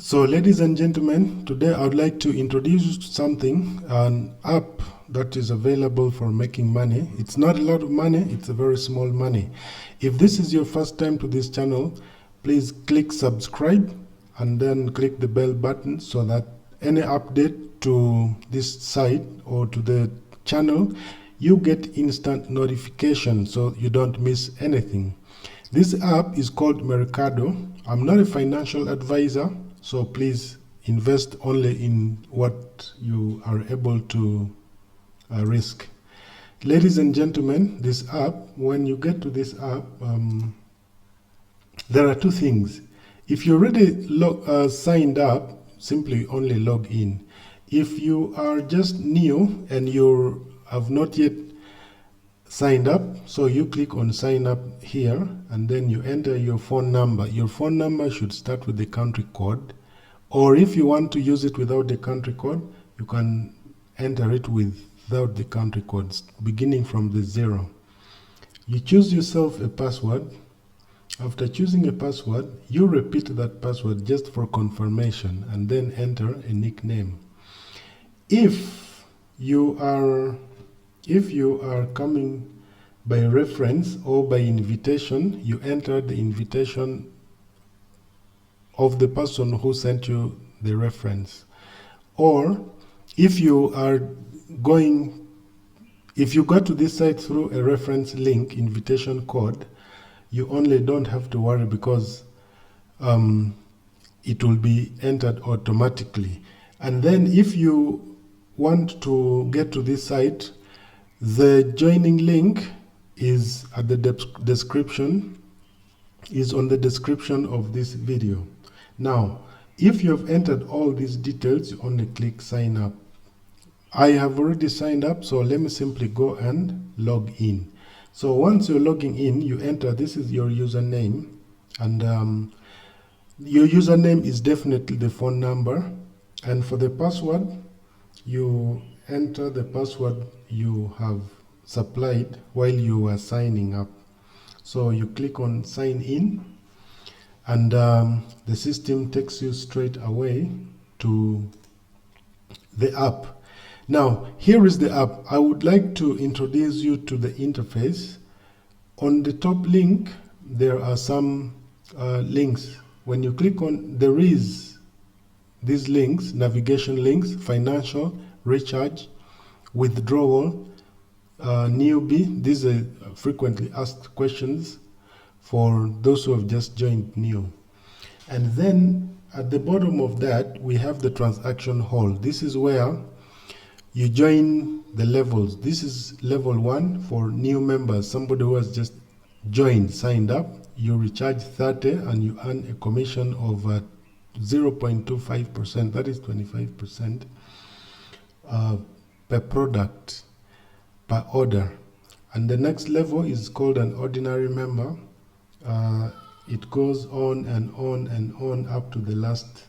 So ladies and gentlemen, today I would like to introduce something, an app that is available for making money. It's not a lot of money, it's a very small money. If this is your first time to this channel, please click subscribe and then click the bell button so that any update to this site or to the channel, you get instant notification so you don't miss anything. This app is called Mercado. I'm not a financial advisor, so please invest only in what you are able to risk. Ladies and gentlemen, this app, when you get to this app, there are two things. If you're already signed up, simply only log in. If you are just new and you have not yet signed up, so you click on sign up here and then you enter your phone number. Your phone number should start with the country code, or if you want to use it without the country code, you can enter it without the country codes, beginning from the 0. You choose yourself a password. After choosing a password, you repeat that password just for confirmation and then enter a nickname. If you are coming by reference or by invitation, you enter the invitation of the person who sent you the reference. Or if you got to this site through a reference link, invitation code, you only don't have to worry because it will be entered automatically. And then if you want to get to this site, the joining link is at the description, is on the description of this video. Now, if you have entered all these details, you only click sign up. I have already signed up, so let me simply go and log in. So once you're logging in, you enter, this is your username, and your username is definitely the phone number. And for the password, you enter the password you have supplied while you were signing up. So you click on sign in, and the system takes you straight away to the app. Now, here is the app. I would like to introduce you to the interface. On the top link, there are some links. When you click on, there is these links, navigation links, financial, recharge, withdrawal, newbie. These are frequently asked questions for those who have just joined new. And then at the bottom of that, we have the transaction hall. This is where you join the levels. This is level 1 for new members, somebody who has just joined, signed up. You recharge 30 and you earn a commission of 0.25%, that is 25% per product, per order. And the next level is called an ordinary member. It goes on and on and on up to the last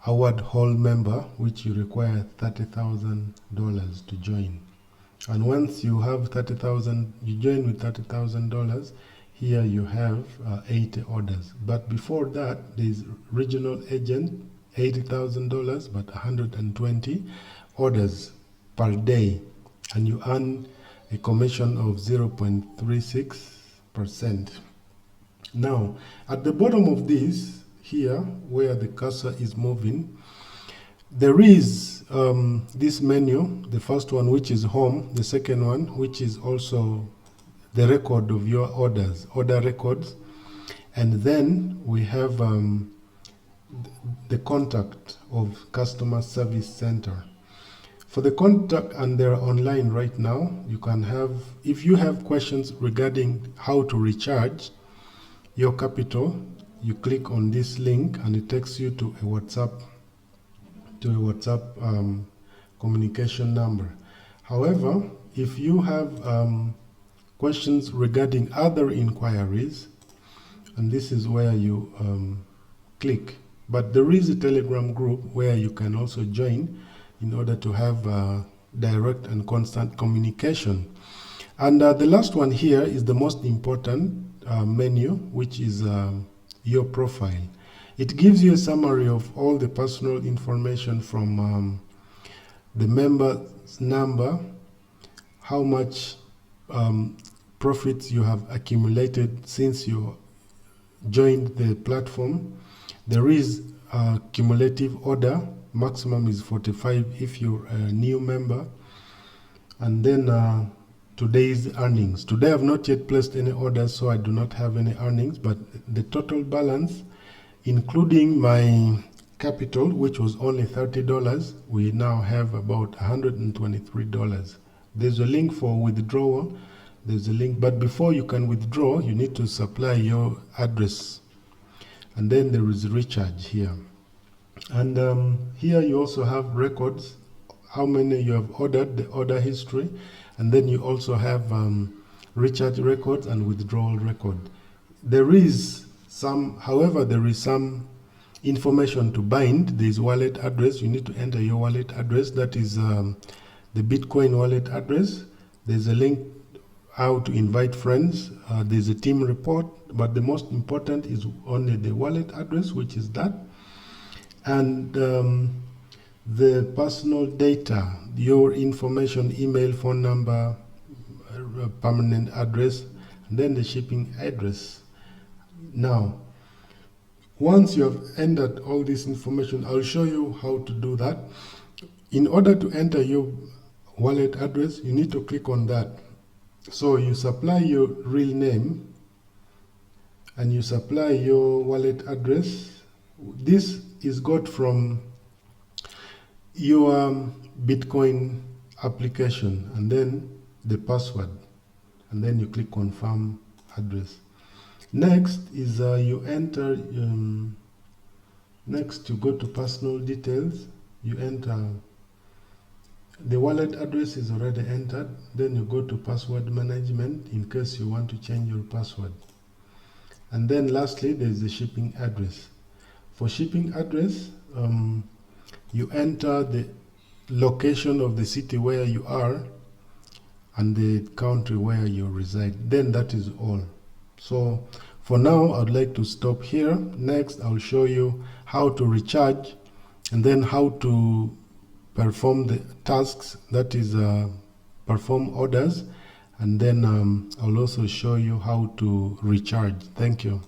award hall member, which you require $30,000 to join. And once you have $30,000, you join with $30,000. Here you have 80 orders. But before that, there is regional agent, $80,000, but 120 orders per day, and you earn a commission of 0.36%. Now, at the bottom of this, here where the cursor is moving, there is this menu. The first one, which is home, the second one, which is also the record of your orders, order records, and then we have the contact of customer service center. For the contact, and they're online right now, you can have, if you have questions regarding how to recharge your capital, you click on this link and it takes you to a WhatsApp communication number. However, if you have questions regarding other inquiries, and this is where you click. But there is a Telegram group where you can also join in order to have direct and constant communication. And the last one here is the most important menu, which is your profile. It gives you a summary of all the personal information from the member's number, how much profits you have accumulated since you joined the platform. There is a cumulative order, maximum is 45 if you're a new member. And then today's earnings. Today I have not yet placed any orders, so I do not have any earnings, but the total balance, including my capital, which was only $30, we now have about $123. There's a link for withdrawal. There's a link, but before you can withdraw, you need to supply your address. And then there is recharge here. And here you also have records, how many you have ordered, the order history, and then you also have recharge records and withdrawal record. There is some, however, there is some information to bind. There is wallet address. You need to enter your wallet address. That is the Bitcoin wallet address. There's a link how to invite friends. There's a team report, but the most important is only the wallet address, which is that. And the personal data, your information, email, phone number, permanent address, and then the shipping address. Now, once you have entered all this information, I'll show you how to do that. In order to enter your wallet address, you need to click on that. So you supply your real name and you supply your wallet address. This is got from your Bitcoin application, and then the password, and then you click confirm address. Next is you enter, next you go to personal details, you enter, the wallet address is already entered, then you go to password management in case you want to change your password. And then lastly, there's the shipping address. For shipping address, you enter the location of the city where you are and the country where you reside. Then that is all. So for now, I'd like to stop here. Next, I'll show you how to recharge and then how to perform the tasks, that is perform orders, and then I'll also show you how to recharge. Thank you.